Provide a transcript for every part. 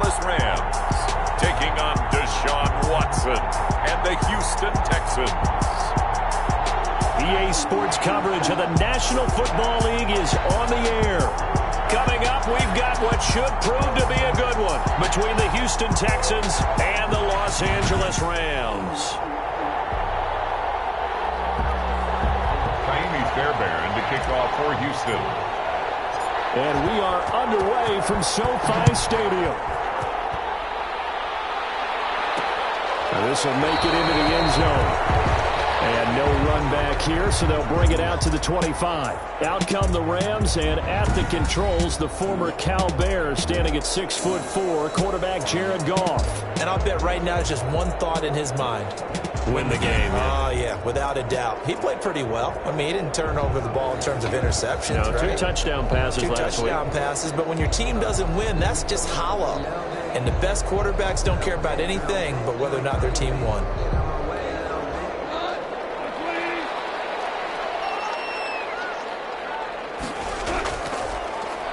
Angeles Rams taking on Deshaun Watson and the Houston Texans. EA Sports coverage of the National Football League is on the air. Coming up, we've got what should prove to be a good one between the Houston Texans and the Los Angeles Rams. Fairbairn to kick off for Houston. And we are underway from SoFi Stadium. This will make it into the end zone. And no run back here, so they'll bring it out to the 25. Out come the Rams, and at the controls, the former Cal Bear standing at 6'4", quarterback Jared Goff. And I'll bet right now it's just one thought in his mind. Win the game. Oh, yeah, without a doubt. He played pretty well. I mean, he didn't turn over the ball in terms of interceptions, no, right? 2 touchdown passes last week. 2 touchdown passes, but when your team doesn't win, that's just hollow. And the best quarterbacks don't care about anything but whether or not their team won.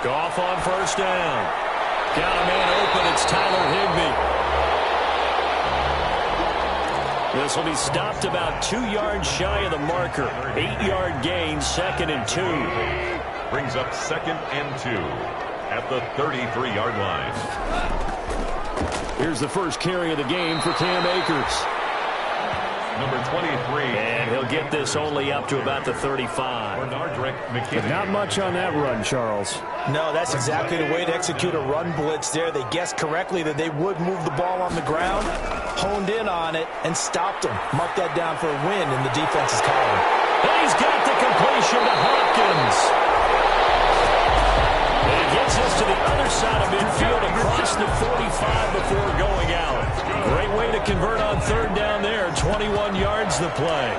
Goff on first down. Got a man open. It's Tyler Higbee. This will be stopped about 2 yards shy of the marker. 8-yard gain, 2nd and 2. Brings up 2nd and 2 at the 33-yard line. Here's the first carry of the game for Cam Akers. Number 23. And he'll get this only up to about the 35. Not much on that run, Charles. No, that's exactly the way to execute a run blitz there. They guessed correctly that they would move the ball on the ground, honed in on it, and stopped them. Mark that down for a win in the defense's column. And he's got the completion to Hopkins. And he gets us to the other side of midfield across the 45 before going out. Great way to convert on 3rd down there. 21 yards the play.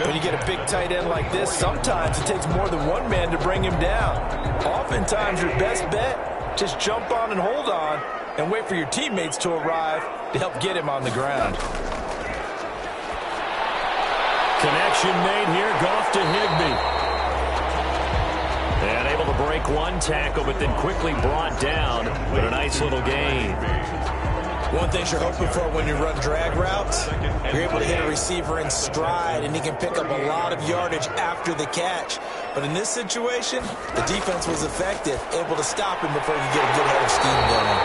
When you get a big tight end like this, sometimes it takes more than one man to bring him down. Oftentimes, your best bet, just jump on and hold on and wait for your teammates to arrive to help get him on the ground. Connection made here. Goff to Higbee. And able to break one tackle, but then quickly brought down. But a nice little gain. One thing you're hoping for when you run drag routes, you're able to hit a receiver in stride, and he can pick up a lot of yardage after the catch. But in this situation, the defense was effective, able to stop him before he could get a good head of steam going.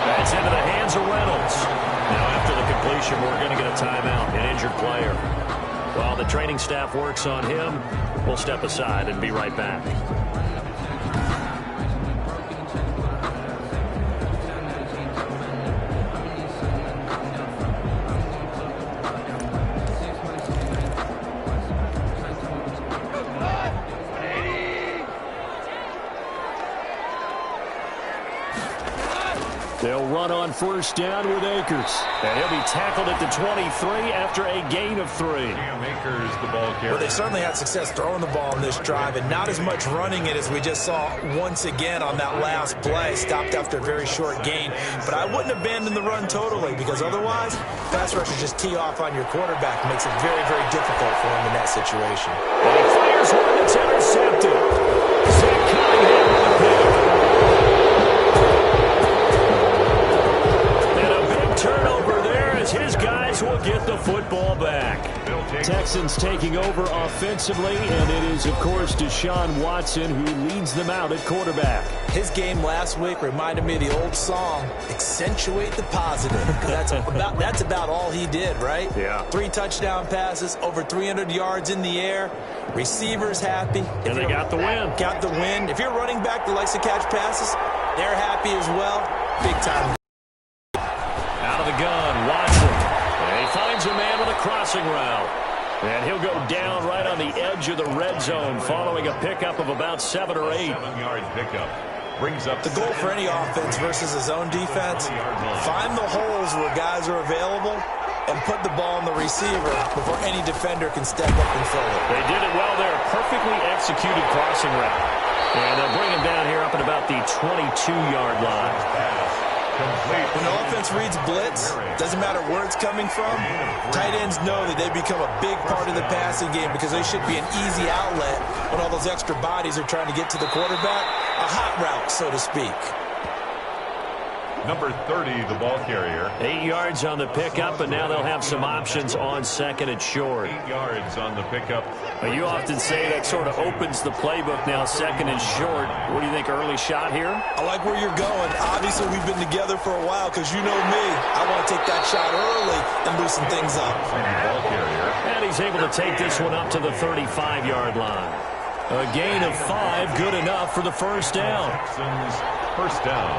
That's into the hands of Reynolds. Now after the completion, we're going to get a timeout, an injured player. While the training staff works on him, we'll step aside and be right back. They'll run on first down with Akers. And he'll be tackled at the 23 after a gain of 3. Akers, the ball carrier. Well, they certainly had success throwing the ball in this drive, and not as much running it as we just saw once again on that last play. Stopped after a very short gain. But I wouldn't abandon the run totally, because otherwise, pass rushers just tee off on your quarterback. Makes it very, very difficult for him in that situation. And he fires one that's intercepted. Zach Cunningham with the pick. Turnover there as his guys will get the football back. Texans taking over offensively, and it is, of course, Deshaun Watson who leads them out at quarterback. His game last week reminded me of the old song, accentuate the positive. That's about all he did, right? Yeah. 3 touchdown passes, over 300 yards in the air. Receivers happy. And they got the win. Got the win. If you're a running back that likes to catch passes, they're happy as well. Big time. Out of the gun, Watson. And he finds a man with a crossing route. And he'll go down right on the edge of the red zone following a pickup of about 7 or 8. 7-yard pickup. Brings up the goal for any offense versus his own defense. Find the holes where guys are available and put the ball in the receiver before any defender can step up and fill it. They did it well there. Perfectly executed crossing route. And they'll bring him down here up at about the 22-yard line. When the offense reads blitz, doesn't matter where it's coming from, tight ends know that they become a big part of the passing game because they should be an easy outlet when all those extra bodies are trying to get to the quarterback. A hot route, so to speak. Number 30, the ball carrier. 8 yards on the pickup, and now they'll have some options on second and short. 8 yards on the pickup. You often say that sort of opens the playbook now, second and short. What do you think, early shot here? I like where you're going. Obviously, we've been together for a while because you know me. I want to take that shot early and loosen things up. Ball carrier. And he's able to take this one up to the 35-yard line. A gain of 5, good enough for the first down. Texans first down.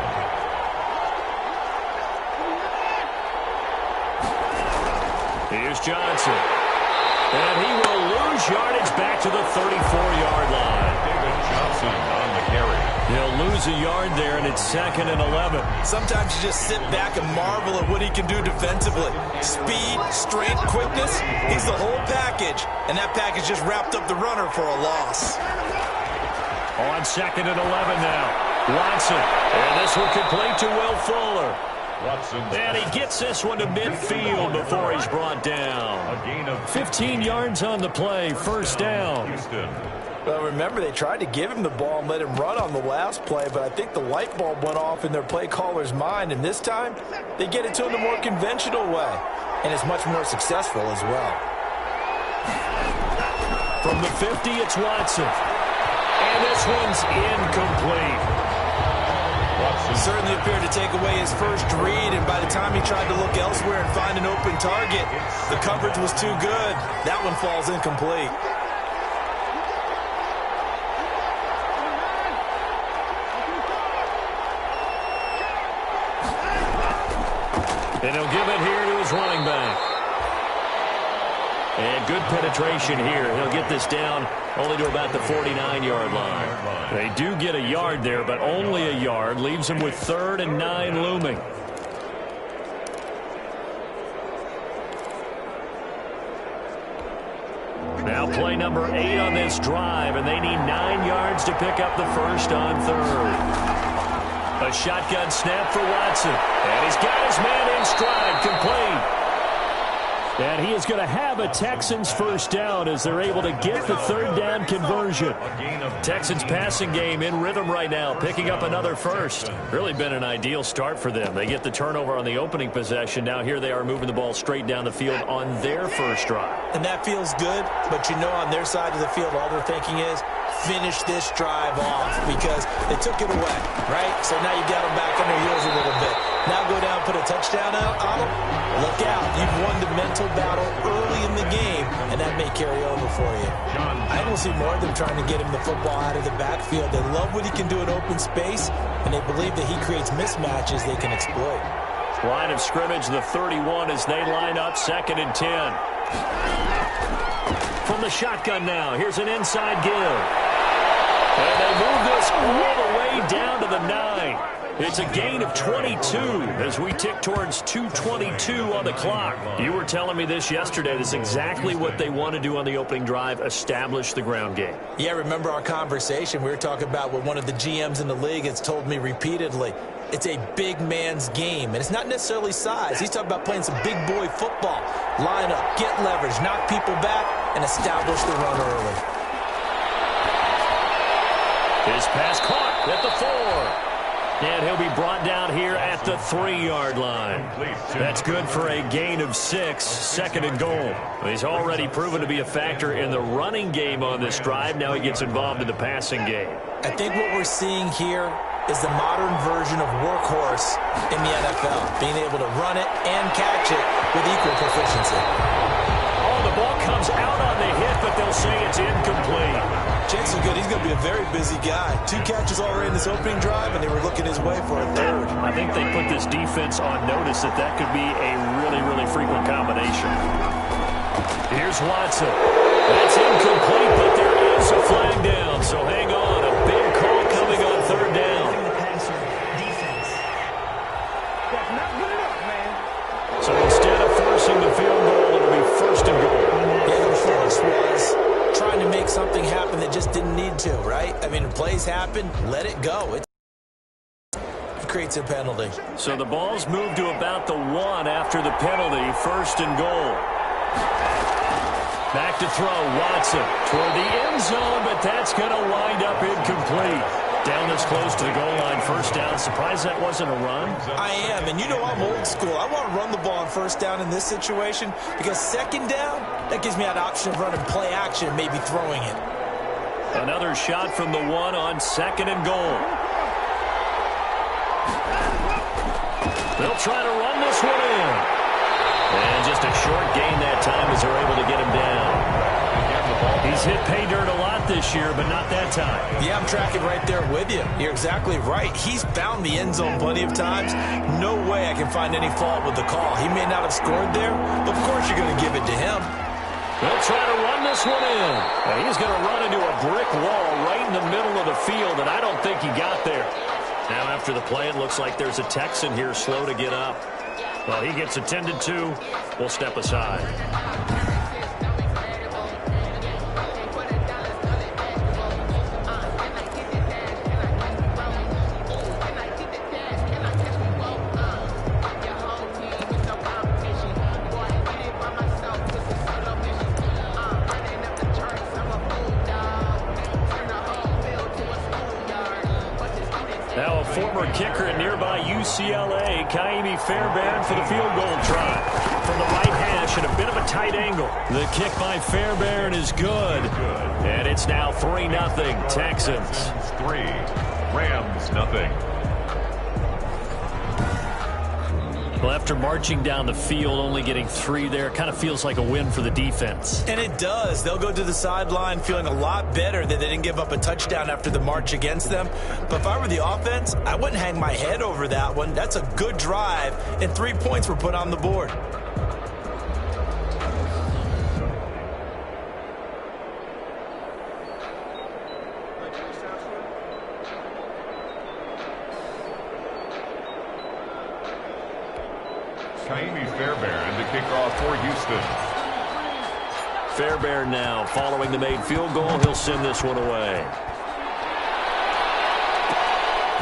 Here's Johnson. And he will lose yardage back to the 34-yard line. David Johnson on the carry. He'll lose a yard there, and it's 2nd and 11. Sometimes you just sit back and marvel at what he can do defensively. Speed, strength, quickness, he's the whole package. And that package just wrapped up the runner for a loss. On 2nd and 11 now. Watson. And this one complete to Will Fuller. Watson. And he gets this one to midfield before he's brought down. A gain of 15 yards on the play, first down. Houston. Well, remember, they tried to give him the ball and let him run on the last play, but I think the light bulb went off in their play caller's mind, and this time they get it to him the more conventional way, and it's much more successful as well. From the 50, it's Watson. And this one's incomplete. He certainly appeared to take away his first read, and by the time he tried to look elsewhere and find an open target, the coverage was too good. That one falls incomplete. And he'll give it here to his running back. And good penetration here. He'll get this down only to about the 49-yard line. They do get a yard there, but only a yard. Leaves him with 3rd and 9 looming. Now play number 8 on this drive, and they need 9 yards to pick up the first on 3rd. A shotgun snap for Watson. And he's got his man in stride, complete. And he is going to have a Texans first down as they're able to get the 3rd down conversion. Texans passing game in rhythm right now, picking up another first. Really been an ideal start for them. They get the turnover on the opening possession. Now here they are moving the ball straight down the field on their first drive. And that feels good, but you know on their side of the field all they're thinking is finish this drive off because they took it away, right? So now you got them back on their heels a little bit. Now go down, put a touchdown out on them. Look out. You've won the mental battle early in the game, and that may carry over for you. I will see more of them trying to get him the football out of the backfield. They love what he can do in open space, and they believe that he creates mismatches they can exploit. Line of scrimmage, the 31 as they line up 2nd and 10. From the shotgun now, here's an inside give. And they move this all the way down to the 9. It's a gain of 22 as we tick towards 2:22 on the clock. You were telling me this yesterday. This is exactly what they want to do on the opening drive, establish the ground game. Yeah, remember our conversation. We were talking about what one of the GMs in the league has told me repeatedly. It's a big man's game, and it's not necessarily size. He's talking about playing some big boy football. Line up, get leverage, knock people back, and establish the run early. His pass caught at the 4. And he'll be brought down here at the 3-yard line. That's good for a gain of 6, 2nd and goal. He's already proven to be a factor in the running game on this drive. Now he gets involved in the passing game. I think what we're seeing here is the modern version of workhorse in the NFL, being able to run it and catch it with equal proficiency. Oh, the ball comes out on the hit, but they'll say it's incomplete. Chance is good. He's going to be a very busy guy. 2 catches already in this opening drive, and they were looking his way for a 3rd. I think they put this defense on notice that that could be a really, really frequent combination. Here's Watson. That's incomplete, but there is a flag down, so hang on. A big call coming on 3rd down. So instead of forcing the field goal, it'll be 1st and goal. Yeah, the force was trying to make something happen that just didn't need to, right? I mean, plays happen, let it go. It creates a penalty. So the ball's moved to about the 1 after the penalty, 1st and goal. Back to throw, Watson toward the end zone, but that's going to wind up incomplete. Down this close to the goal line, first down. Surprised that wasn't a run? I am, and you know I'm old school. I want to run the ball on first down in this situation because second down, that gives me that option of running play action and maybe throwing it. Another shot from the one on second and goal. They'll try to run this one in. And just a short gain that time as they're able to get him down. He's hit pay dirt a lot this year, but not that time. Yeah, I'm tracking right there with you. You're exactly right. He's found the end zone plenty of times. No way I can find any fault with the call. He may not have scored there, but of course you're going to give it to him. They'll try to run this one in. And he's going to run into a brick wall right in the middle of the field, and I don't think he got there. Now after the play, it looks like there's a Texan here slow to get up. Well, he gets attended to. We'll step aside. Now a former kicker at nearby UCLA, Kaimi Fairbairn for the field goal try. From the right hash at a bit of a tight angle. The kick by Fairbairn is good. And it's now 3-0 Texans. 3, Rams nothing. Well, after marching down the field, only getting 3 there, kind of feels like a win for the defense. And it does. They'll go to the sideline feeling a lot better that they didn't give up a touchdown after the march against them. But if I were the offense, I wouldn't hang my head over that one. That's a good drive, and 3 points were put on the board. Kaimi Fairbairn to kick off for Houston. Fairbairn now following the made field goal. He'll send this one away.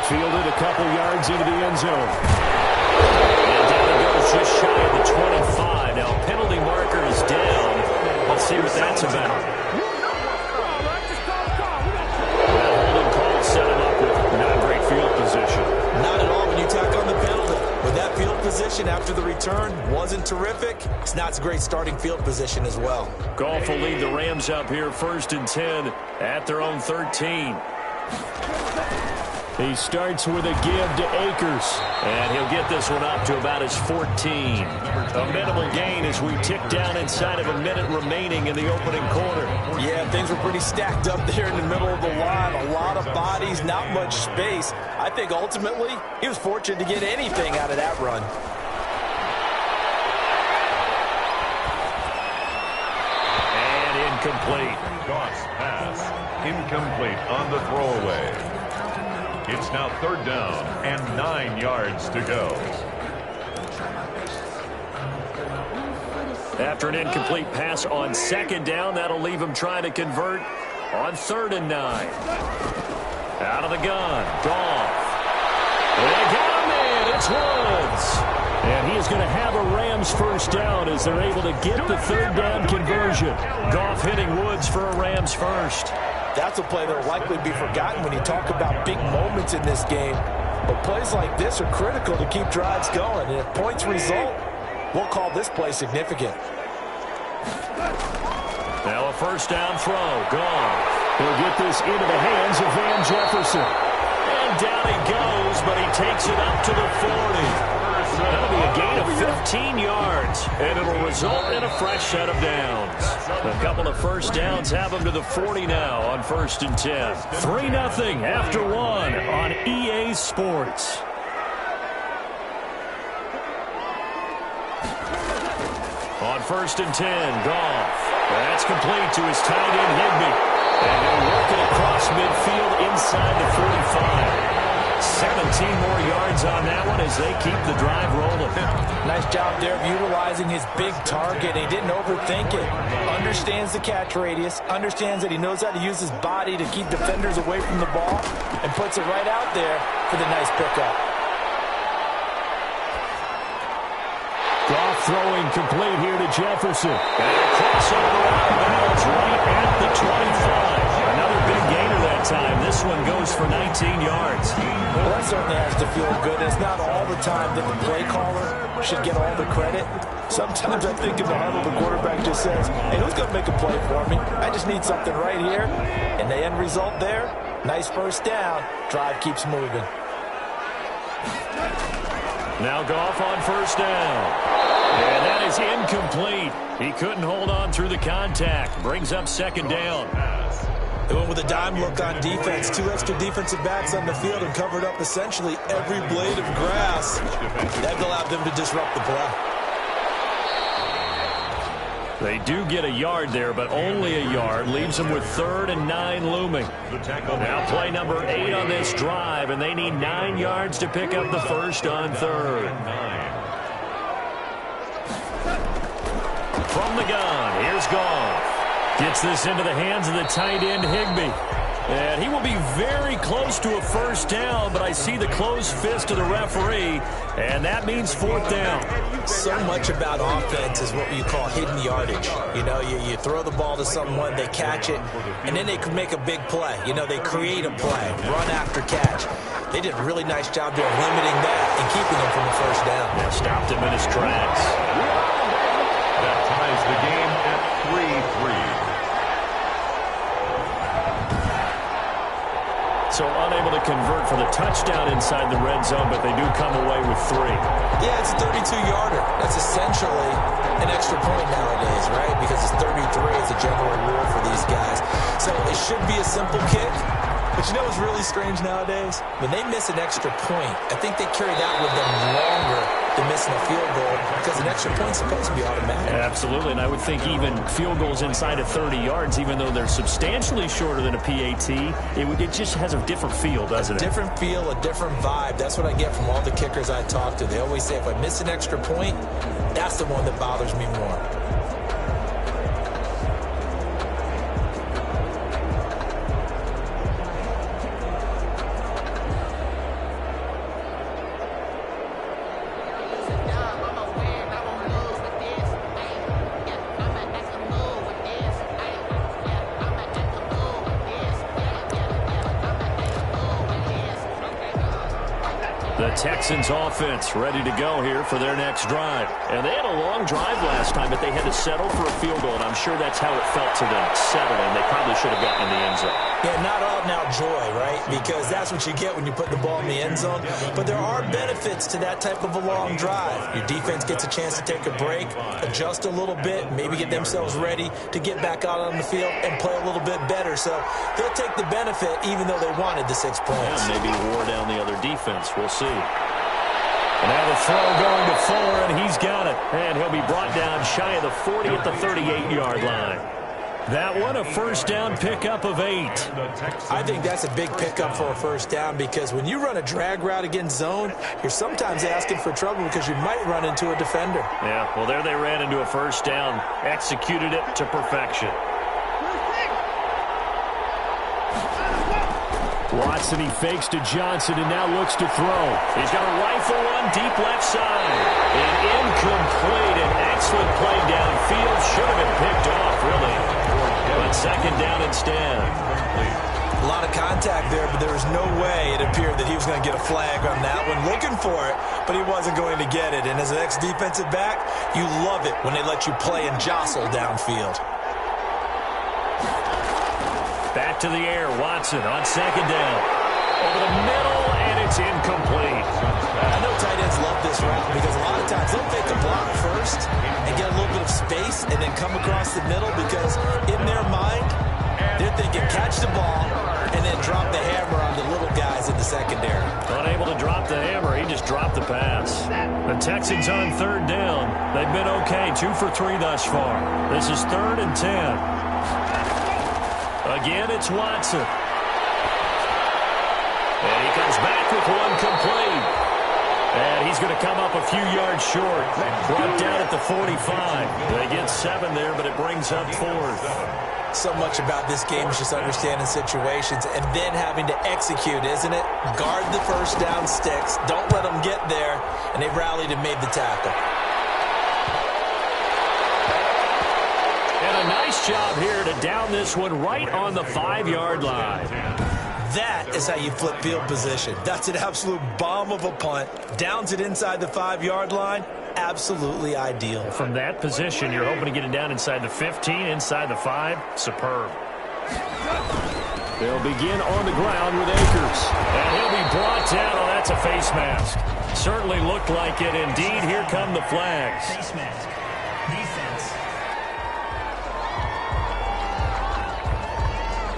Fielded a couple yards into the end zone. And down it goes just shy of the 25. Now penalty marker is down. Let's see what that's about. That holding call set him up with not great field position. Not at all when you tack on the penalty. With that field position after the return wasn't terrific. It's not a great starting field position as well. Goff will lead the Rams up here 1st and 10 at their own 13. He starts with a give to Akers. And he'll get this one up to about his 14. A minimal gain as we tick down inside of a minute remaining in the opening quarter. Yeah, things were pretty stacked up there in the middle of the line. A lot of bodies, not much space. I think ultimately he was fortunate to get anything out of that run. And incomplete. Goff's pass incomplete on the throwaway. It's now 3rd down and 9 yards to go. After an incomplete pass on 2nd down, that'll leave him trying to convert on 3rd and 9. Out of the gun, Goff. They got him in, it's Woods. And he is going to have a Rams first down as they're able to get the 3rd down conversion. Goff hitting Woods for a Rams first. That's a play that will likely be forgotten when you talk about big moments in this game. But plays like this are critical to keep drives going. And if points result, we'll call this play significant. Now a 1st down throw. Goff. He'll get this into the hands of Van Jefferson. And down he goes, but he takes it up to the 40. That'll be a gain of 15 yards, and it'll result in a fresh set of downs. A couple of first downs have them to the 40 now on 1st and 10. 3-0 after 1 on EA Sports. On 1st and 10, Goff. That's complete to his tight end, Higbee. And he'll work it across midfield inside the 45. 17 more yards on that one as they keep the drive rolling. Nice job there of utilizing his big target. He didn't overthink it. Understands the catch radius. Understands that he knows how to use his body to keep defenders away from the ball. And puts it right out there for the nice pickup. Goff throwing complete here to Jefferson. And a crossover out of bounds right at the 25. Another big gainer that time. This one goes for 19. 18 yards. Well, that certainly has to feel good. It's not all the time that the play caller should get all the credit. Sometimes I think in the huddle, the quarterback just says, hey, who's going to make a play for me? I just need something right here. And the end result there, nice first down. Drive keeps moving. Now Goff on first down. And that is incomplete. He couldn't hold on through the contact. Brings up second down. They went with a dime look on defense. 2 extra defensive backs on the field and covered up essentially every blade of grass. That allowed them to disrupt the play. They do get a yard there, but only a yard. Leaves them with 3rd and 9 looming. Now play number 8 on this drive, and they need 9 yards to pick up the first on 3rd. From the gun, here's Goff. Gets this into the hands of the tight end, Higbee. And he will be very close to a first down, but I see the closed fist of the referee, and that means 4th down. So much about offense is what you call hidden yardage. You know, you throw the ball to someone, they catch it, and then they can make a big play. You know, they create a play, run after catch. They did a really nice job there of limiting that and keeping them from the first down. Yeah, stopped him in his tracks. That ties the game at 3-3. So unable to convert for the touchdown inside the red zone, but they do come away with 3. Yeah, it's a 32-yarder. That's essentially an extra point nowadays, right? Because it's 33 as a general rule for these guys. So it should be a simple kick. But you know what's really strange nowadays? When they miss an extra point, I think they carry that with them longer than missing a field goal because an extra point's supposed to be automatic. Absolutely, and I would think even field goals inside of 30 yards, even though they're substantially shorter than a PAT, it just has a different feel, doesn't it? A different feel, a different vibe. That's what I get from all the kickers I talk to. They always say if I miss an extra point, that's the one that bothers me more. The Texans offense ready to go here for their next drive. And they had a long drive last time, but they had to settle for a field goal, and I'm sure that's how it felt to them, settling. They probably should have gotten in the end zone. Yeah, not out-and-out joy, right? Because that's what you get when you put the ball in the end zone. But there are benefits to that type of a long drive. Your defense gets a chance to take a break, adjust a little bit, maybe get themselves ready to get back out on the field and play a little bit better. So they'll take the benefit even though they wanted the 6 points. Yeah, maybe wore down the other defense. We'll see. And now the throw going to Fuller, and he's got it. And he'll be brought down shy of the 40 at the 38-yard line. That one, a first down pickup of 8. I think that's a big pickup for a first down because when you run a drag route against zone, you're sometimes asking for trouble because you might run into a defender. Yeah, well, there they ran into a first down, executed it to perfection. Watson, he fakes to Johnson and now looks to throw. He's got a rifle one deep left side. And incomplete. An excellent play downfield. Should have been picked off, really. But second down instead. A lot of contact there, but there was no way it appeared that he was going to get a flag on that one. Looking for it, but he wasn't going to get it. And as an ex-defensive back, you love it when they let you play and jostle downfield. Back to the air, Watson on second down. Over the middle, and it's incomplete. I know tight ends love this route because a lot of times they'll fake a block first and get a little bit of space and then come across the middle because in their mind, they're thinking catch the ball and then drop the hammer on the little guys in the secondary. Unable to drop the hammer, he just dropped the pass. The Texans on third down. They've been okay, 2 for 3 thus far. This is 3rd and 10. Again, it's Watson. And he comes back with one complete. And he's going to come up a few yards short. Brought down at the 45. They get 7 there, but it brings up 4th. So much about this game is just understanding situations and then having to execute, isn't it? Guard the first down sticks. Don't let them get there. And they rallied and made the tackle. And a nice job here to down this one right on the 5-yard line. That is how you flip field position. That's an absolute bomb of a punt. Downs it inside the 5-yard line. Absolutely ideal. From that position, you're hoping to get it down inside the 15, inside the 5. Superb. They'll begin on the ground with Akers. And he'll be brought down. Oh, that's a face mask. Certainly looked like it. Indeed, here come the flags. Face mask. Defense.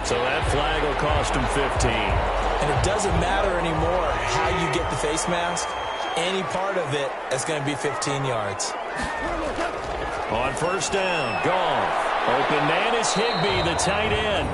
So that flag will cost him 15. And it doesn't matter anymore how you get the face mask. Any part of it is going to be 15 yards. On first down, Goff. Open man is Higbee, the tight end.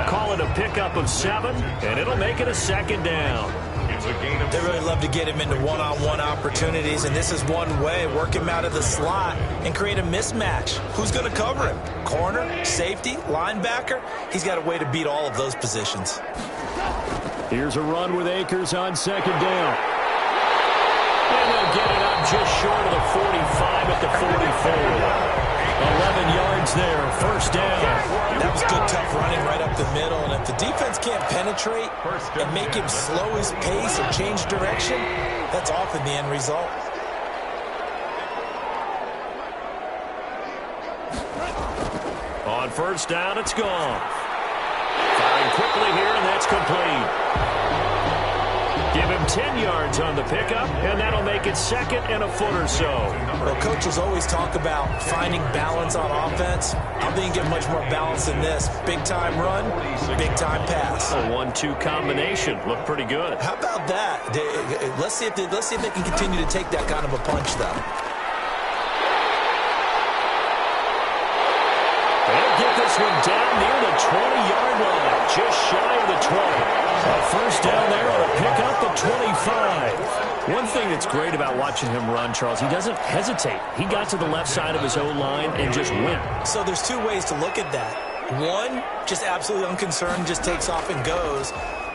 Call it a pickup of 7, and it'll make it a second down. It's a gain of They really love to get him into one-on-one opportunities, and this is one way. Work him out of the slot and create a mismatch. Who's going to cover him? Corner, safety, linebacker? He's got a way to beat all of those positions. Here's a run with Akers on second down. And they'll get it up just short of the 45 at the 44. 11 yards there, first down. That was good, tough running right up the middle. And if the defense can't penetrate and make him slow his pace or change direction, that's often the end result. On first down, it's gone. Firing quickly here, and that's complete. Give him 10 yards on the pickup, and that'll make it second and a foot or so. Well, coaches always talk about finding balance on offense. I think you get much more balance than this. Big-time run, big-time pass. A 1-2 combination. Looked pretty good. How about that? Let's see if they can continue to take that kind of a punch, though. They'll get this one down near the 20-yard line, just shy of the 20. A first down there on a pickup at 25. One thing that's great about watching him run, Charles, he doesn't hesitate. He got to the left side of his O-line and just went. So there's two ways to look at that. One, just absolutely unconcerned, just takes off and goes.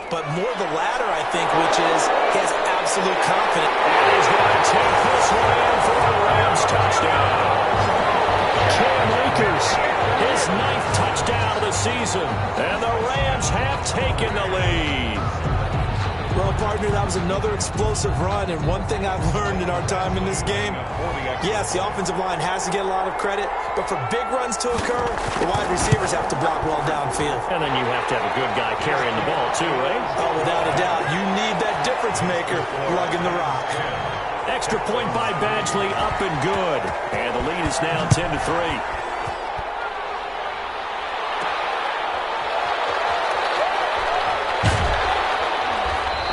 But more the latter, I think, which is he has absolute confidence. And he's going to take this one in for the Rams touchdown. Cam Akers, his 9th touchdown of the season. And the Rams have taken the lead. Well, partner, that was another explosive run. And one thing I've learned in our time in this game, yes, the offensive line has to get a lot of credit. But for big runs to occur, the wide receivers have to block well downfield. And then you have to have a good guy carrying the ball, too, eh? Oh, without a doubt. You need that difference maker lugging the rock. Extra point by Badgley, up and good. And the lead is now 10-3.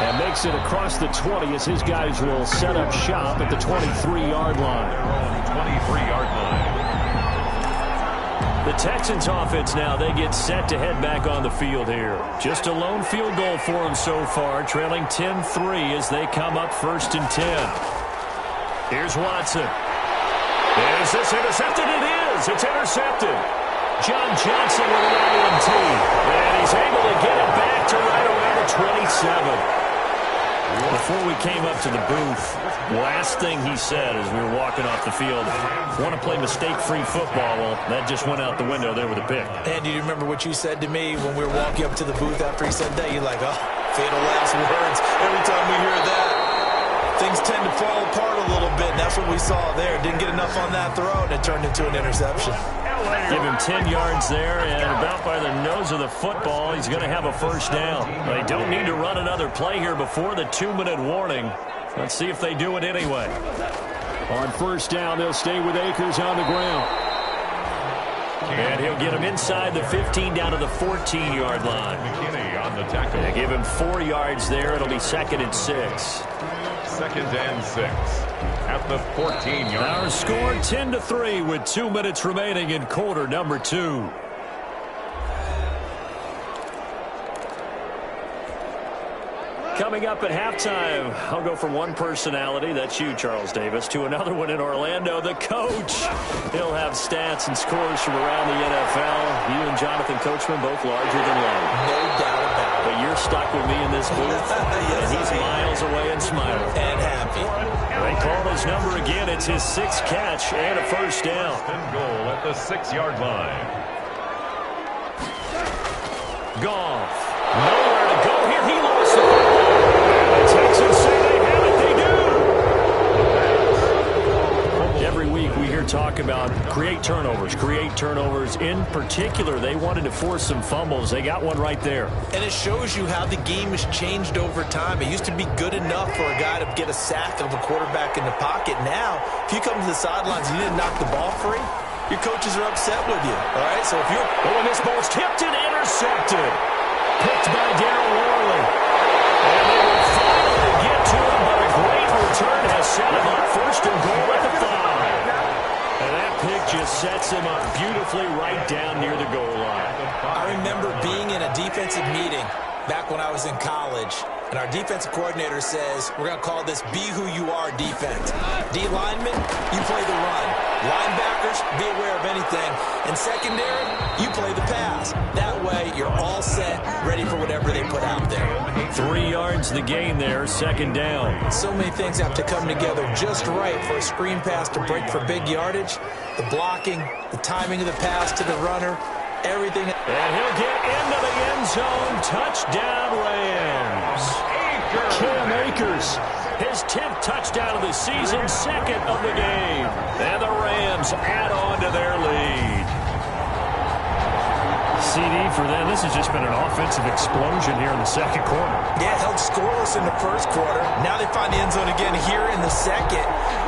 And makes it across the 20 as his guys will set up shop at the 23-yard line. 23-yard line. The Texans offense now, they get set to head back on the field here. Just a lone field goal for them so far, trailing 10-3 as they come up 1st and 10. Here's Watson. Is this intercepted? It is. It's intercepted. John Johnson with an INT. And he's able to get it back to right around the 27. Before we came up to the booth, last thing he said as we were walking off the field, want to play mistake-free football. Well, that just went out the window there with a pick. And do you remember what you said to me when we were walking up to the booth after he said that? You're like, oh, fatal last words. Every time we hear that, things tend to fall apart a little bit. And that's what we saw there. Didn't get enough on that throw, and it turned into an interception. Give him 10 yards there, and about by the nose of the football, he's going to have a first down. They don't need to run another play here before the 2-minute warning. Let's see if they do it anyway. On first down, they'll stay with Akers on the ground. And he'll get him inside the 15 down to the 14-yard line. McKinney on the tackle. They give him 4 yards there. It'll be 2nd and 6. 2nd and 6. At the 14-yard. Our score 10-3 with 2 minutes remaining in quarter number 2. Coming up at halftime, I'll go from one personality, that's you, Charles Davis, to another one in Orlando, the coach. He'll have stats and scores from around the NFL. You and Jonathan Coachman both larger than life. No doubt about it. But you're stuck with me in this booth, Yes, and he's miles away and smiling. And happy. They call his number again. It's his 6th catch and a first down. And goal at the 6-yard line. Goff. Nowhere to go here. He lost the football. And the Texans say they have it. They do. Every week we hear talk about create turnovers. In particular, they wanted to force some fumbles. They got one right there. And it shows you how the game has changed over time. It used to be good enough for a guy to get a sack of a quarterback in the pocket. Now, if you come to the sidelines and you didn't knock the ball free, your coaches are upset with you. All right, so if you're... Oh, and this ball's tipped and intercepted. Picked by Darryl Worley. And they will finally get to him, but a great return has set him up. First and goal at the 5. And that pick just sets him up beautifully right down near the goal line. I remember being in a defensive meeting back when I was in college, and our defensive coordinator says, we're going to call this Be Who You Are defense. D linemen, you play the run. Linebackers, be aware of anything. And secondary, you play the pass. That way, you're all set, ready for whatever they put out there. 3 yards the gain there, second down. So many things have to come together just right for a screen pass to break for big yardage. The blocking, the timing of the pass to the runner, everything. And he'll get into the end zone. Touchdown, Rams. Cam Akers, his 10th touchdown of the season, second of the game. And the Rams add on to their lead. CD for them, this has just been an offensive explosion here in the second quarter. Yeah, held scoreless in the first quarter. Now they find the end zone again here in the second.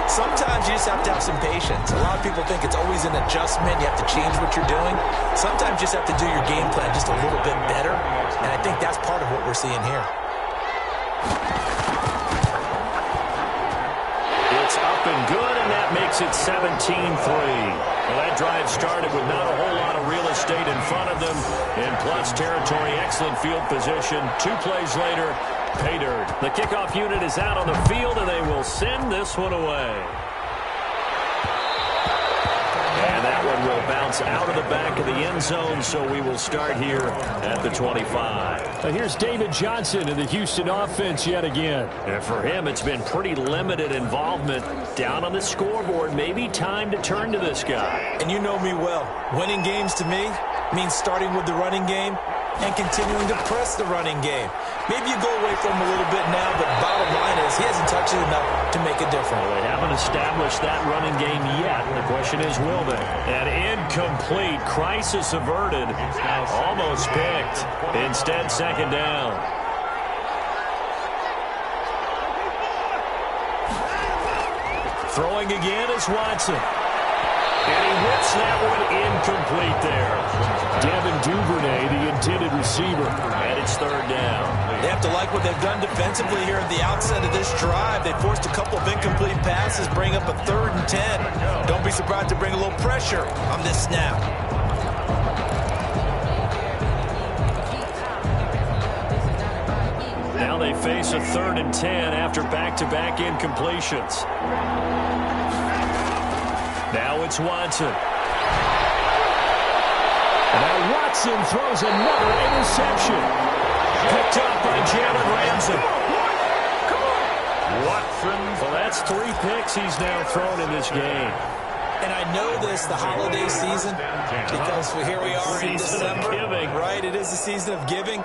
Sometimes you just have to have some patience. A lot of people think it's always an adjustment. You have to change what you're doing. Sometimes you just have to do your game plan just a little bit better. And I think that's part of what we're seeing here. It's up and good, and that makes it 17-3. Well, that drive started with not a whole lot of real estate in front of them. In plus territory, excellent field position. 2 plays later, pay dirt. The kickoff unit is out on the field, and they will send this one away. And that one will bounce out of the back of the end zone, so we will start here at the 25. Here's David Johnson in the Houston offense yet again. And for him, it's been pretty limited involvement down on the scoreboard. Maybe time to turn to this guy. And you know me well. Winning games to me means starting with the running game and continuing to press the running game. Maybe you go away from him a little bit now, but bottom line is he hasn't touched it enough to make a difference. Well, they haven't established that running game yet. The question is, will they? An incomplete, crisis averted, almost picked. Instead, second down. Throwing again is Watson. And he whips that one incomplete there. Devin Duvernay, the intended receiver. And it's third down. They have to like what they've done defensively here at the outset of this drive. They forced a couple of incomplete passes, bring up a 3rd and 10. Don't be surprised to bring a little pressure on this snap. Now they face a 3rd and 10 after back-to-back incompletions. Now it's Watson. And now Watson throws another interception. Picked up by Jalen Ramsey. Watson. Well, that's 3 picks he's now thrown in this game. And I know this, the holiday season, because here we are in December. Right, it is the season of giving.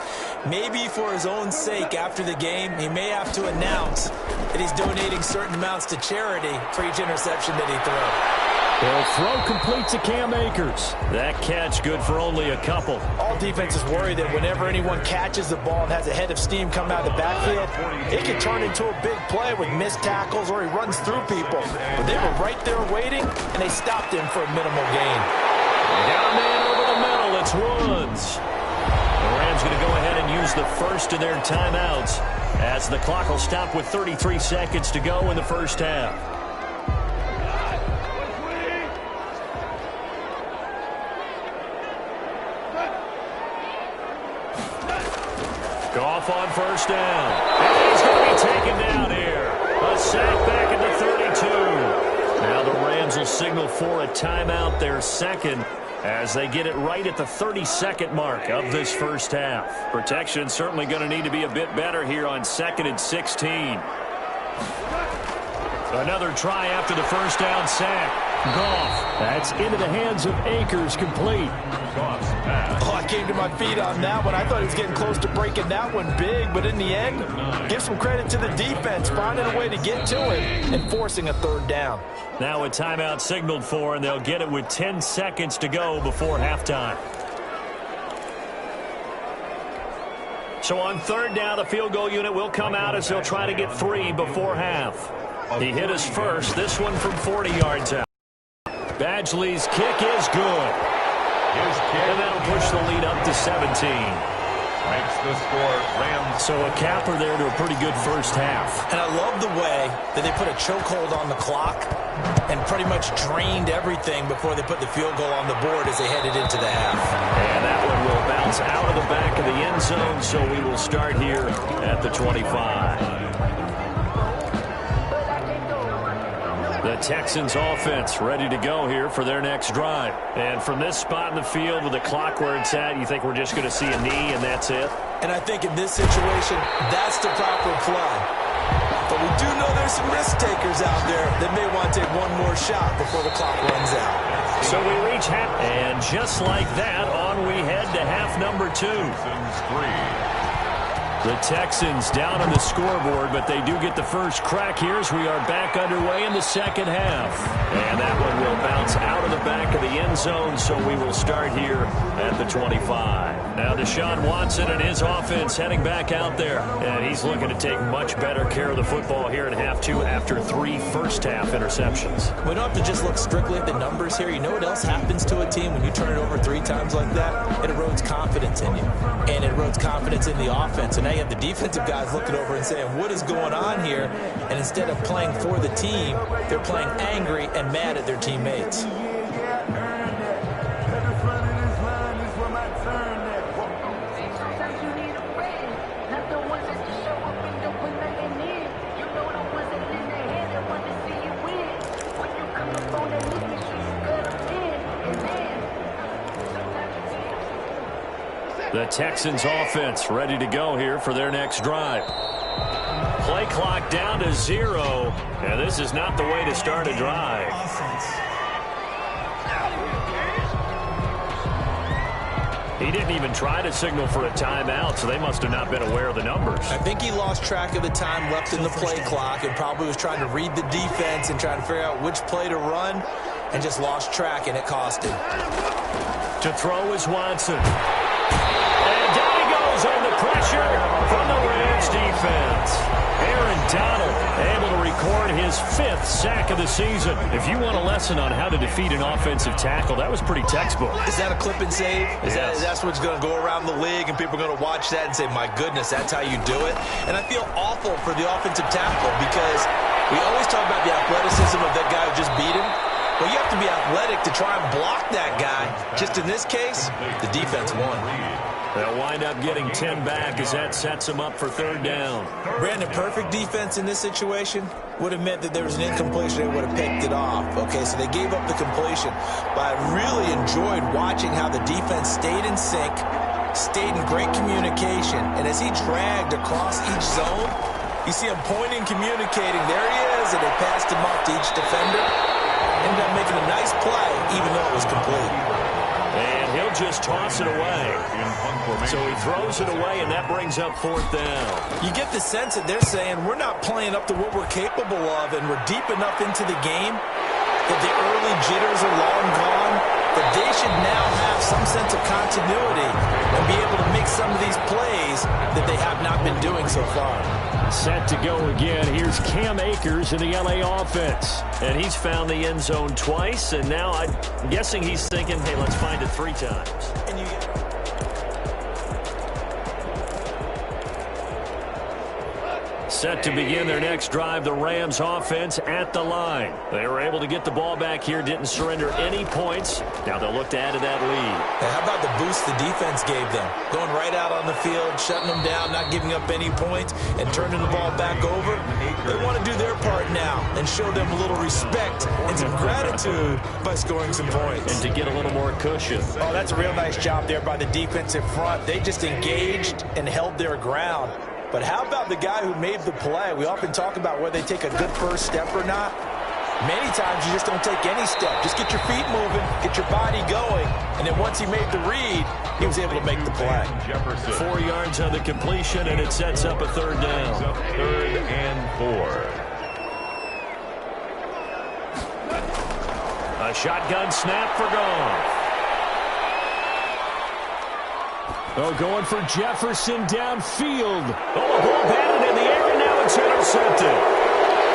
Maybe for his own sake, after the game, he may have to announce that he's donating certain amounts to charity for each interception that he throws. They'll throw complete to Cam Akers. That catch good for only a couple. All defenses worry that whenever anyone catches the ball and has a head of steam come out of the backfield, it can turn into a big play with missed tackles or he runs through people. But they were right there waiting, and they stopped him for a minimal gain. Down man over the middle, it's Woods. The Rams going to go ahead and use the first of their timeouts as the clock will stop with 33 seconds to go in the first half. Goff on first down. And he's going to be taken down here. A sack back at the 32. Now the Rams will signal for a timeout, their second, as they get it right at the 32nd mark of this first half. Protection certainly going to need to be a bit better here on 2nd and 16. Another try after the first down sack. Goff. That's into the hands of Akers, complete. Goff's pass. Oh, I came to my feet on that one. I thought he was getting close to breaking that one big, but in the end, give some credit to the defense, finding a way to get to it and forcing a third down. Now a timeout signaled for, and they'll get it with 10 seconds to go before halftime. So on third down, the field goal unit will come out as they'll try to get 3 before half. He hit us first, this one from 40 yards out. Badgley's kick is good. His kick. And that'll push the lead up to 17. Makes the score Rams. So a capper there to a pretty good first half. And I love the way that they put a chokehold on the clock and pretty much drained everything before they put the field goal on the board as they headed into the half. And that one will bounce out of the back of the end zone, so we will start here at the 25. The Texans offense ready to go here for their next drive. And from this spot in the field with the clock where it's at, you think we're just going to see a knee and that's it? And I think in this situation, that's the proper play. But we do know there's some risk takers out there that may want to take one more shot before the clock runs out. So we reach half, and just like that, on we head to half number 2. The Texans down on the scoreboard, but they do get the first crack here as we are back underway in the second half. And that one will bounce out of the back of the end zone, so we will start here at the 25. Now Deshaun Watson and his offense heading back out there, and he's looking to take much better care of the football here in half 2 after 3 first-half interceptions. We don't have to just look strictly at the numbers here. You know what else happens to a team when you turn it over 3 times like that? It erodes confidence in you, and it erodes confidence in the offense. And now you have the defensive guys looking over and saying, what is going on here? And instead of playing for the team, they're playing angry and mad at their teammates. The Texans offense ready to go here for their next drive. Play clock down to 0, and this is not the way to start a drive. He didn't even try to signal for a timeout, so they must have not been aware of the numbers. I think he lost track of the time left in the play clock and probably was trying to read the defense and trying to figure out which play to run and just lost track, and it cost him. To throw is Watson. And down he goes under pressure from the Rams defense. Aaron Donald able to record his 5th sack of the season. If you want a lesson on how to defeat an offensive tackle, that was pretty textbook. Is that a clip and save? Yes. That's what's going to go around the league, and people are going to watch that and say, my goodness, that's how you do it? And I feel awful for the offensive tackle because we always talk about the athleticism of that guy who just beat him. Well, you have to be athletic to try and block that guy. Just in this case, the defense won. They'll wind up getting 10 back as that sets them up for third down. Brandon, perfect defense in this situation would have meant that there was an incompletion. They would have picked it off. Okay, so they gave up the completion. But I really enjoyed watching how the defense stayed in sync, stayed in great communication. And as he dragged across each zone, you see him pointing, communicating. There he is, and they passed him off to each defender. Ended up making a nice play, even though it was complete. And he'll just toss it away. So he throws it away, and that brings up 4th down. You get the sense that they're saying we're not playing up to what we're capable of, and we're deep enough into the game that the early jitters are long gone, that they should now have some sense of continuity and be able to make some of these plays that they have not been doing so far. Set to go again. Here's Cam Akers in the LA offense. And he's found the end zone twice, and now I'm guessing he's thinking, hey, let's find it 3 times. And you get Set to begin their next drive, the Rams offense at the line. They were able to get the ball back here, didn't surrender any points. Now they'll look to add to that lead. Hey, how about the boost the defense gave them? Going right out on the field, shutting them down, not giving up any points, and turning the ball back over. They want to do their part now and show them a little respect and some gratitude by scoring some points. And to get a little more cushion. Oh, that's a real nice job there by the defensive front. They just engaged and held their ground. But how about the guy who made the play? We often talk about whether they take a good first step or not. Many times you just don't take any step. Just get your feet moving, get your body going, and then once he made the read, he was able to make the play. 4 yards on the completion, and it sets up a third down. Third and 4. A shotgun snap for Goff. Oh, going for Jefferson downfield. Oh, a ball batted in the air, and now it's intercepted.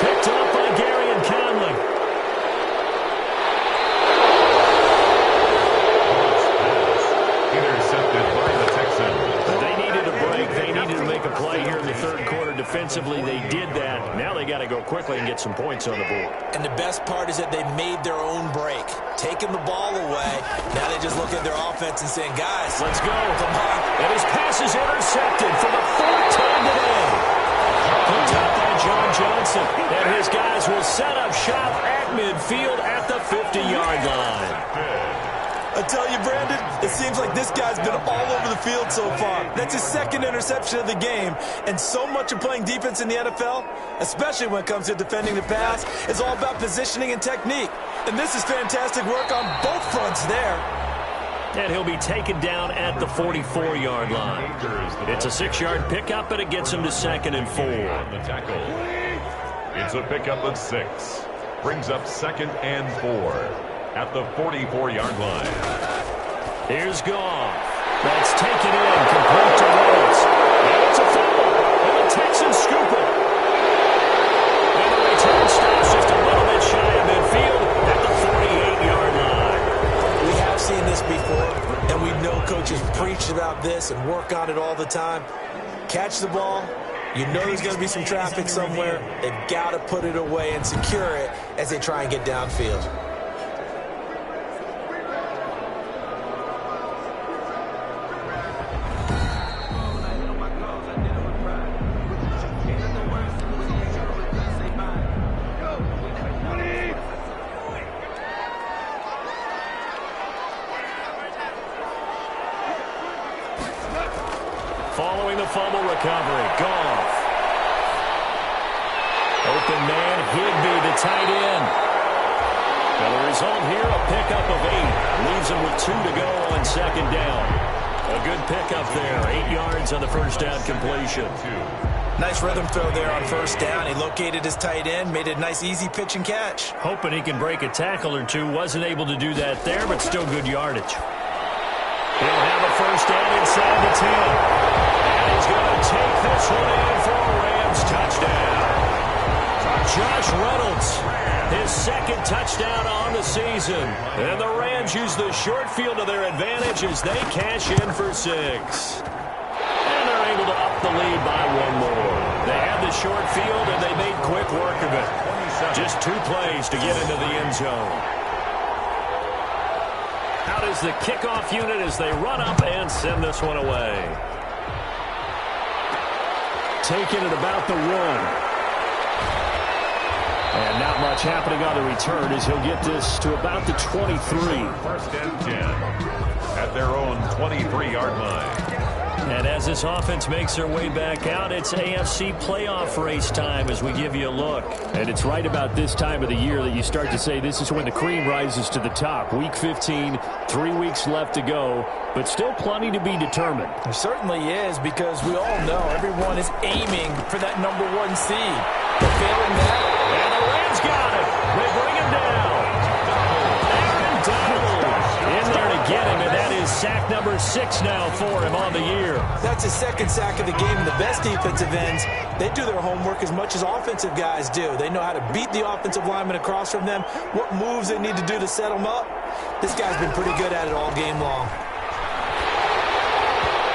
Picked up by Gary and Conley. Intercepted by the Texans. They needed a break. They needed to make a play here in the third quarter. Defensively, they did that. Now they got to go quickly and get some points on the board. And the best part is that they made their own break, taking the ball away. Now they just look at their offense and saying, guys, let's go. Come on. And his pass is intercepted for the fourth time today. Picked up by John Johnson. And his guys will set up shop at midfield at the 50-yard line. I tell you, Brandon, it seems like this guy's been all over the field so far. That's his second interception of the game. And so much of playing defense in the NFL, especially when it comes to defending the pass, is all about positioning and technique. And this is fantastic work on both fronts there. And he'll be taken down at the 44-yard line. It's a 6-yard pickup, and it gets him to 2nd and 4. On the tackle. It's a pickup of 6. Brings up 2nd and 4. At the 44-yard line. Here's Goff. That's taken in, complete to Woods. And it's a fumble. And the Texans scoop it. And the return stops just a little bit shy of midfield at the 48-yard line. We have seen this before, and we know coaches preach about this and work on it all the time. Catch the ball. You know there's going to be some traffic somewhere. They've got to put it away and secure it as they try and get downfield. Following the fumble recovery, Goff. Open man, Higbee, the tight end. And the result here, a pickup of 8. Leaves him with 2 to go on 2nd down. A good pickup there, 8 yards on the first down completion. Nice rhythm throw there on 1st down. He located his tight end, made a nice easy pitch and catch. Hoping he can break a tackle or two. Wasn't able to do that there, but still good yardage. He'll have a first down inside the 10. And he's going to take this one in for a Rams touchdown. Josh Reynolds, his 2nd touchdown on the season. And the Rams use the short field to their advantage as they cash in for 6. And they're able to up the lead by 1 more. They had the short field, and they made quick work of it. Just 2 plays to get into the end zone. Out is the kickoff unit as they run up and send this one away. Taking it about the 1. And not much happening on the return as he'll get this to about the 23. 1st and 10 at their own 23-yard line. And as this offense makes their way back out, it's AFC playoff race time as we give you a look. And it's right about this time of the year that you start to say this is when the cream rises to the top. Week 15, 3 weeks left to go, but still plenty to be determined. There certainly is, because we all know everyone is aiming for that number 1 seed. But failing that, and the Rams got it. They bring him down. Aaron Donald in there to get him, and that is sack number 6 now for him on the year. That's his 2nd sack of the game. And the best defensive ends, they do their homework as much as offensive guys do. They know how to beat the offensive lineman across from them, what moves they need to do to set them up. This guy's been pretty good at it all game long.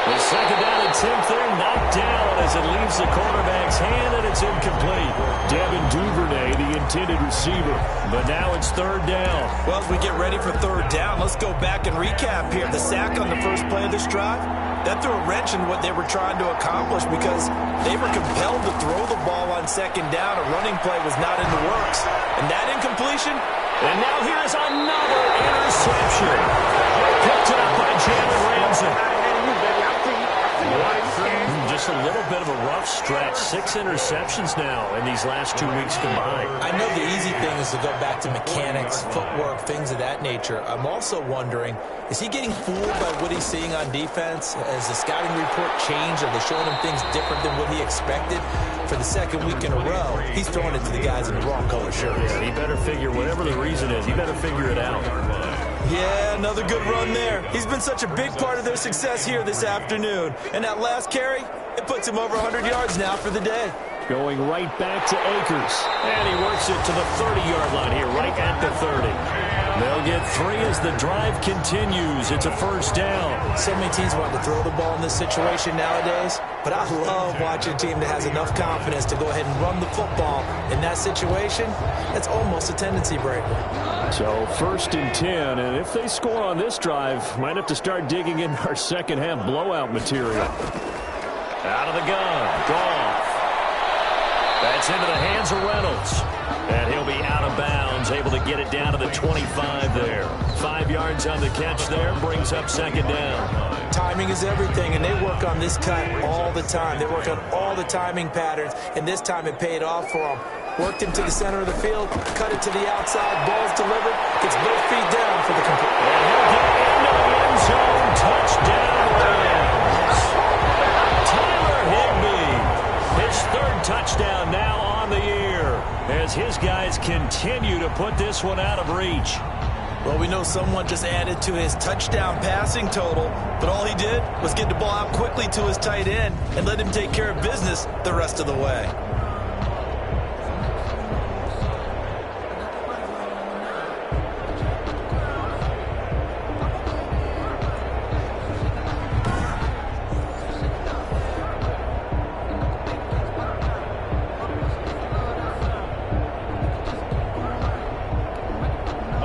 The 2nd down attempt there, knocked down as it leaves the quarterback's hand, and it's incomplete. Devin Duvernay, the intended receiver. But now it's 3rd down. Well, as we get ready for 3rd down, let's go back and recap here. The sack on the first play of this drive, that threw a wrench in what they were trying to accomplish because they were compelled to throw the ball on 2nd down. A running play was not in the works. And that incompletion. And now here's another interception. Picked up by Jalen Ramsey. Just just a little bit of a rough stretch. 6 interceptions now in these last 2 weeks combined. I know the easy thing is to go back to mechanics, footwork, things of that nature. I'm also wondering, is he getting fooled by what he's seeing on defense? Has the scouting report changed? Are they showing him things different than what he expected? For the second week in a row, he's throwing it to the guys in the wrong color shirts. Yeah, he better figure, whatever the reason is, he better figure it out. Yeah, another good run there. He's been such a big part of their success here this afternoon. And that last carry, it puts him over 100 yards now for the day. Going right back to Akers. And he works it to the 30-yard line here, right at the 30. They'll get 3 as the drive continues. It's a first down. So many teams want to throw the ball in this situation nowadays, but I love watching a team that has enough confidence to go ahead and run the football. In that situation, that's almost a tendency breaker. So first and 10, and if they score on this drive, might have to start digging in our second half blowout material. Out of the gun, Goff. That's into the hands of Reynolds. And he'll be out of bounds, able to get it down to the 25 there. 5 yards on the catch there, brings up second down. Timing is everything, and they work on this cut all the time. They work on all the timing patterns, and this time it paid off for them. Worked him to the center of the field, cut it to the outside, ball's delivered, gets both feet down for the complete. And he'll get into the end zone, touchdown Rams. Tyler Higbee, his 3rd touchdown now on the year, as his guys continue to put this one out of reach. Well, we know someone just added to his touchdown passing total, but all he did was get the ball out quickly to his tight end and let him take care of business the rest of the way.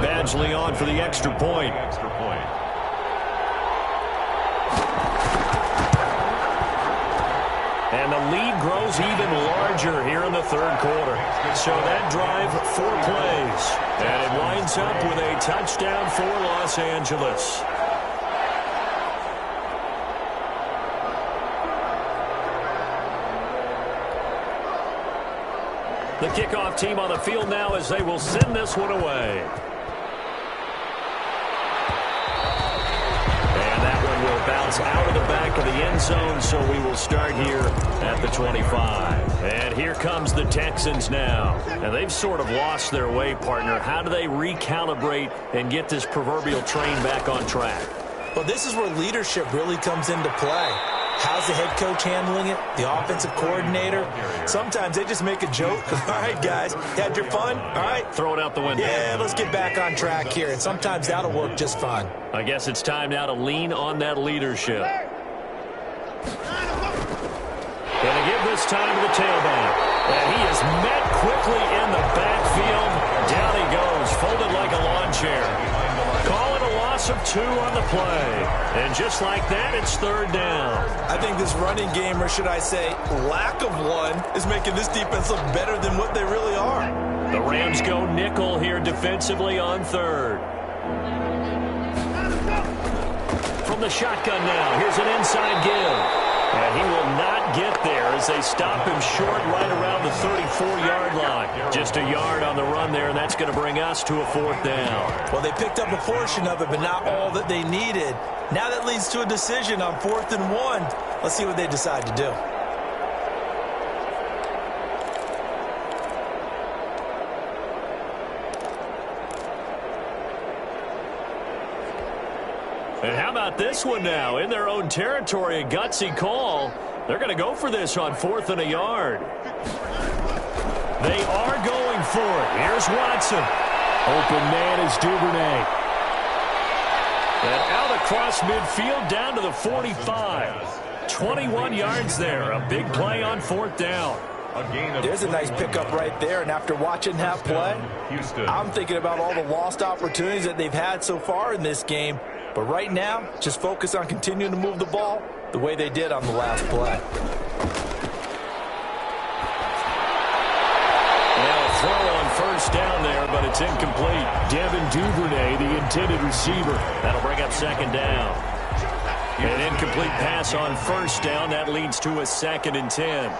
Badgley on for the extra point. And the lead grows even larger here in the 3rd quarter. So that drive, 4 plays. And it winds up with a touchdown for Los Angeles. The kickoff team on the field now as they will send this one away. And that one will bounce out of the back of the end zone, so we will start here at the 25. And here comes the Texans now. And they've sort of lost their way, partner. How do they recalibrate and get this proverbial train back on track? Well, this is where leadership really comes into play. How's the head coach handling it? The offensive coordinator? Sometimes they just make a joke. All right, guys, had your fun? All right. Throw it out the window. Yeah, let's get back on track here. And sometimes that'll work just fine. I guess it's time now to lean on that leadership. Going to give this time to the tailback. And he is met quickly in the backfield. Down he goes, folded like a lawn chair. Call it a loss of 2 on the play. And just like that, it's 3rd down. I think this running game, or should I say lack of one, is making this defense look better than what they really are. The Rams go nickel here defensively on 3rd. From the shotgun now, here's an inside give. And he will not get there as they stop him short right around the 34-yard line. Just a yard on the run there, and that's going to bring us to a 4th down. Well, they picked up a portion of it, but not all that they needed. Now that leads to a decision on 4th and 1. Let's see what they decide to do. And how about this one now? In their own territory, a gutsy call. They're going to go for this on 4th and a yard. They are going for it. Here's Watson. Open man is Duvernay. And out across midfield down to the 45. 21 yards there. A big play on 4th down. There's a nice pickup right there, and after watching that play, I'm thinking about all the lost opportunities that they've had so far in this game. But right now, just focus on continuing to move the ball the way they did on the last play. Now a throw on 1st down there, but it's incomplete. Devin Duvernay, the intended receiver. That'll bring up 2nd down. An incomplete pass on first down. That leads to a 2nd and 10.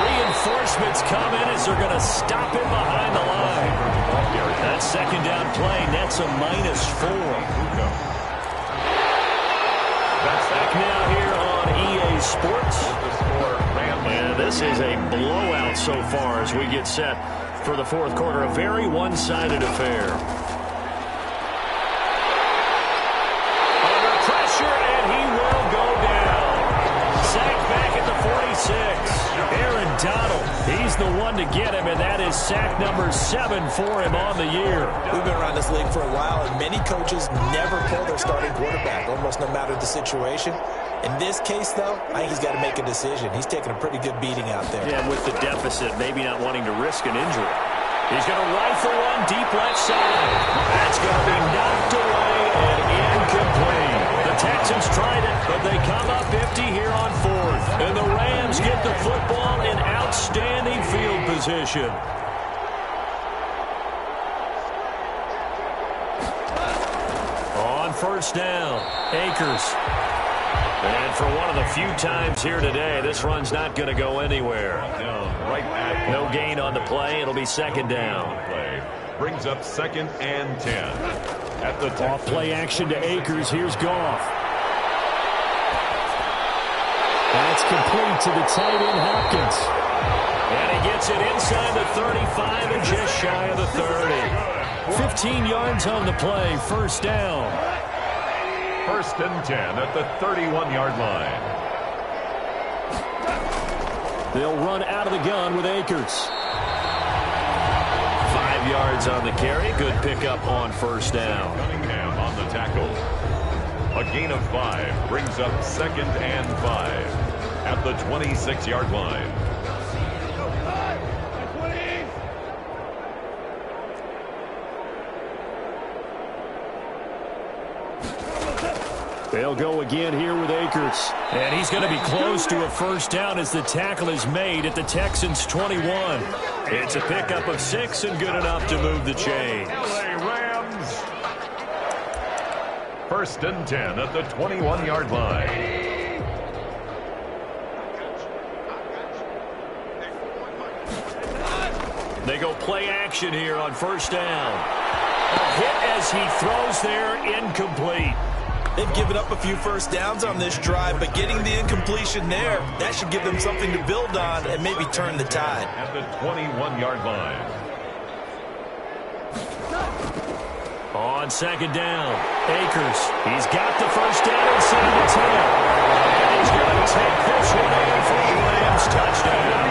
Reinforcements come in as they're going to stop him behind the line. That 2nd down play nets a -4. That's back now here on EA Sports. And this is a blowout so far as we get set for the 4th quarter. A very one-sided affair. Under pressure, and he will go down. Sacked back at the 46. Aaron Donald, he's the one to get him, and that is sack number 7 for him on the year. We've been around this league for a while, and many coaches never pull their starting quarterback, almost no matter the situation. In this case, though, I think he's got to make a decision. He's taking a pretty good beating out there. Yeah, with the deficit, maybe not wanting to risk an injury. He's going to rifle one deep left side. That's going to be knocked away and incomplete. The Texans tried it, but they come up empty here on 4th. And the Rams get the football in outstanding field position. On first down, Akers. And for one of the few times here today, this run's not going to go anywhere. No gain on the play. It'll be 2nd down. Brings up 2nd and 10. At the off play action to Akers. Here's Goff. That's complete to the tight end, Hopkins. And he gets it inside the 35 and just shy of the 30. 15 yards on the play. First down. 1st and 10 at the 31-yard line. They'll run out of the gun with Akers. 5 yards on the carry. Good pickup on first down. Cunningham on the tackle. A gain of 5 brings up 2nd and 5 at the 26-yard line. They'll go again here with Akers. And he's going to be close to a first down as the tackle is made at the Texans' 21. It's a pickup of 6 and good enough to move the chains. Rams. 1st and 10 at the 21-yard line. They go play action here on first down. A hit as he throws there, incomplete. They've given up a few first downs on this drive, but getting the incompletion there, that should give them something to build on and maybe turn the tide. At the 21-yard line. On 2nd down, Akers. He's got the first down inside the 10. And he's going to take this one in for the Rams touchdown.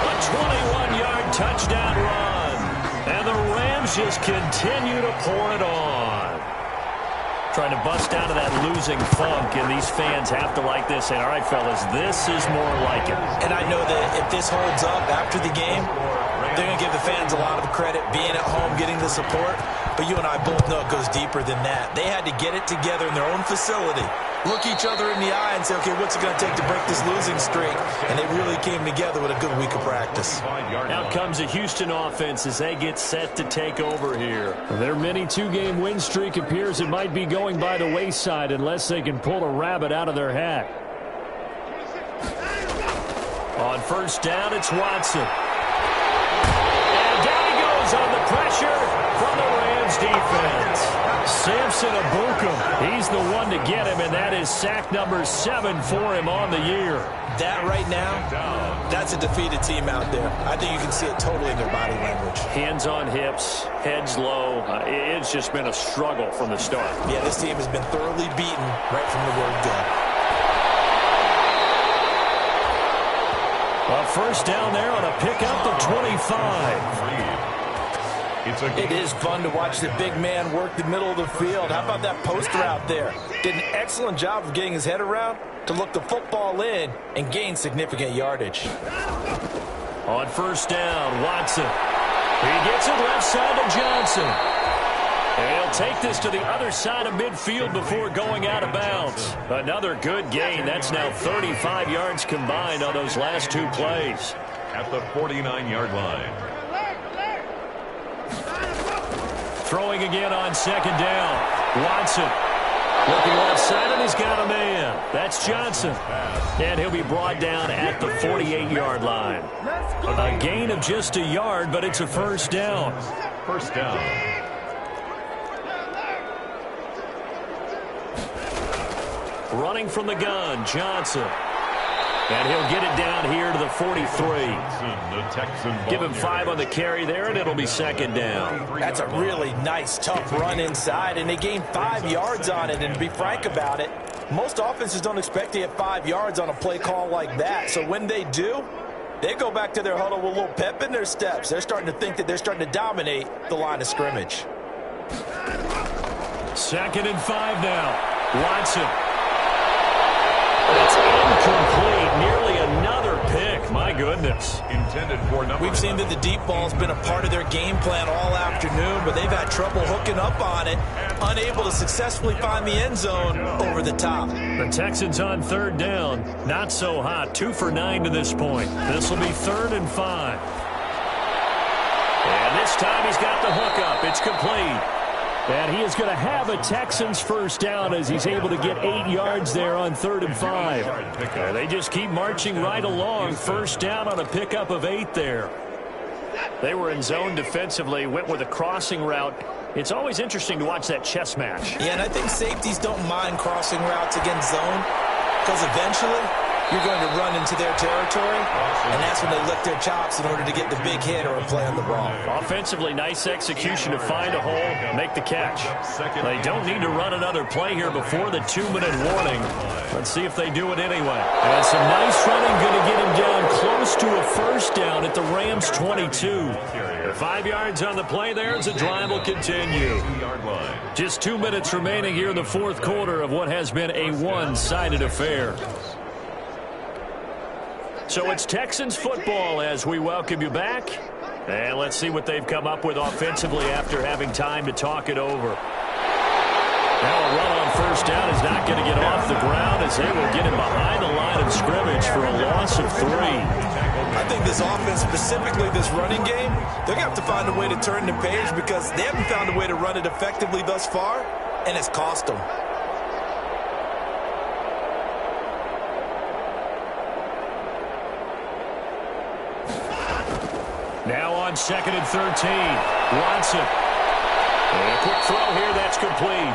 A 21-yard touchdown run. And the Rams just continue to pour it on. Trying to bust out of that losing funk, and these fans have to like this. Saying, all right, fellas, this is more like it. And I know that if this holds up after the game, they're going to give the fans a lot of credit being at home, getting the support. But you and I both know it goes deeper than that. They had to get it together in their own facility, look each other in the eye and say, okay, what's it going to take to break this losing streak? And they really came together with a good week of practice. Out comes the Houston offense as they get set to take over here. Their mini 2-game win streak appears it might be going by the wayside unless they can pull a rabbit out of their hat. On first down, it's Watson. And down he goes on the pressure from the Rams defense. Samson Abukum, he's the one to get him, and that is sack number 7 for him on the year. That right now, that's a defeated team out there. I think you can see it totally in their body language. Hands on hips, heads low. It's just been a struggle from the start. Yeah, this team has been thoroughly beaten right from the word go. A first down there on a pickup of 25. It is fun to watch the big man work the middle of the field. How about that post route there? Did an excellent job of getting his head around to look the football in and gain significant yardage. On first down, Watson. He gets it left side to Johnson. And he'll take this to the other side of midfield before going out of bounds. Another good gain. That's now 35 yards combined on those last two plays. At the 49-yard line. Throwing again on second down. Watson looking left side, and he's got a man. That's Johnson. And he'll be brought down at the 48-yard line. A gain of just a yard, but it's a first down. First down. Running from the gun, Johnson. And he'll get it down here to the 43. Give him 5 on the carry there, and it'll be second down. That's a really nice, tough run inside, and they gained 5 yards on it. And to be frank about it, most offenses don't expect to get 5 yards on a play call like that. So when they do, they go back to their huddle with a little pep in their steps. They're starting to think that they're starting to dominate the line of scrimmage. 2nd and 5 now. Watson. That's incomplete. Nearly another pick. My goodness. Intended for number. We've seen that the deep ball's been a part of their game plan all afternoon, but they've had trouble hooking up on it, unable to successfully find the end zone over the top. The Texans on 3rd down. Not so hot. 2 for 9 to this point. This will be 3rd and 5. And this time he's got the hookup. It's complete. And he is going to have a Texans first down as he's able to get 8 yards there on 3rd and 5. They just keep marching right along. First down on a pickup of 8 there. They were in zone defensively, went with a crossing route. It's always interesting to watch that chess match. Yeah, and I think safeties don't mind crossing routes against zone because eventually you're going to run into their territory, and that's when they lick their chops in order to get the big hit or a play on the ball. Offensively, nice execution to find a hole, make the catch. They don't need to run another play here before the 2-minute warning. Let's see if they do it anyway. And some nice running, going to get him down close to a first down at the Rams' 22. 5 yards on the play there as the drive will continue. Just 2 minutes remaining here in the 4th quarter of what has been a one-sided affair. So it's Texans football as we welcome you back. And let's see what they've come up with offensively after having time to talk it over. Now a run on first down is not going to get off the ground as they will get him behind the line of scrimmage for a loss of 3. I think this offense, specifically this running game, they're going to have to find a way to turn the page because they haven't found a way to run it effectively thus far, and it's cost them. Now on 2nd and 13, Watson. And a quick throw here, that's complete.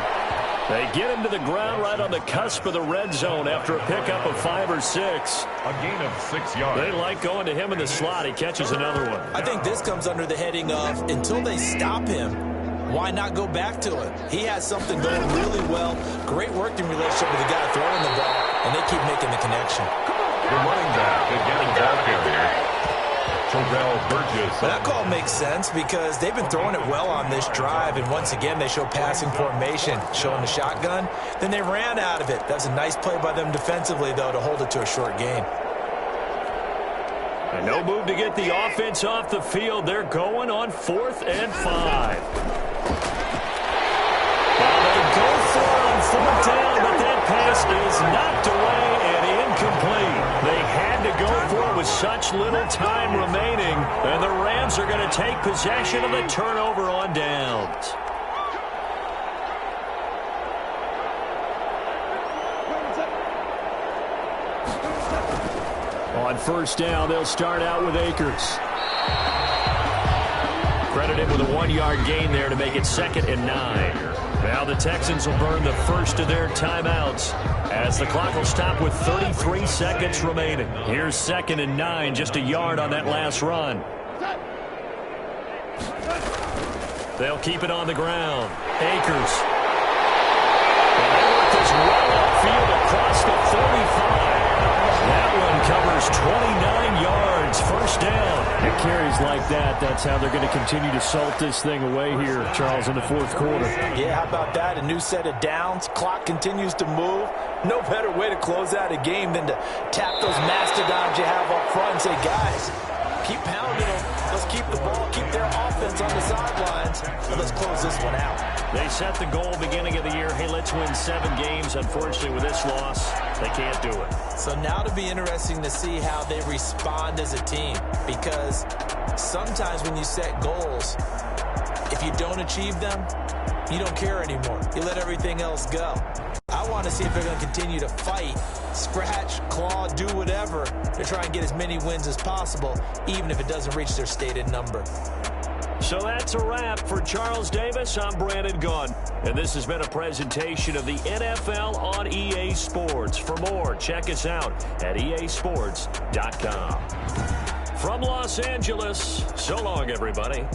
They get him to the ground right on the cusp of the red zone after a pickup of 5 or 6. A gain of 6 yards. They like going to him in the slot. He catches another one. I think this comes under the heading of until they stop him, why not go back to it? He has something going really well. Great working relationship with the guy throwing the ball, and they keep making the connection. The running back again, the ball carrier. But that call makes sense because they've been throwing it well on this drive, and once again they show passing formation, showing the shotgun. Then they ran out of it. That's a nice play by them defensively, though, to hold it to a short gain. And no move to get the offense off the field. They're going on 4th and 5. Now they go for it on 4th down, but that pass is knocked away and incomplete. They had to go for it with such little time remaining, and the Rams are going to take possession of the turnover on downs. On first down, they'll start out with Akers. Credited with a 1-yard gain there to make it 2nd and 9. Now the Texans will burn the first of their timeouts as the clock will stop with 33 seconds remaining. Here's 2nd and 9, just a yard on that last run. They'll keep it on the ground. Akers. And they work this well upfield across the 35. That one covers 29 yards, first down. It carries like that. That's how they're going to continue to salt this thing away here, Charles, in the 4th quarter. Yeah, how about that? A new set of downs. Clock continues to move. No better way to close out a game than to tap those mastodons you have up front and say, guys, keep pounding them. Let's keep the ball, keep their offense on the sidelines, and let's close this one out. They set the goal beginning of the year, hey, let's win 7 games. Unfortunately, with this loss, they can't do it. So now it'll be interesting to see how they respond as a team, because sometimes when you set goals, if you don't achieve them, you don't care anymore. You let everything else go. I want to see if they're going to continue to fight, scratch, claw, do whatever to try and get as many wins as possible, even if it doesn't reach their stated number. So that's a wrap for Charles Davis. I'm Brandon Gunn, and this has been a presentation of the NFL on EA Sports. For more, check us out at easports.com. From Los Angeles, so long, everybody.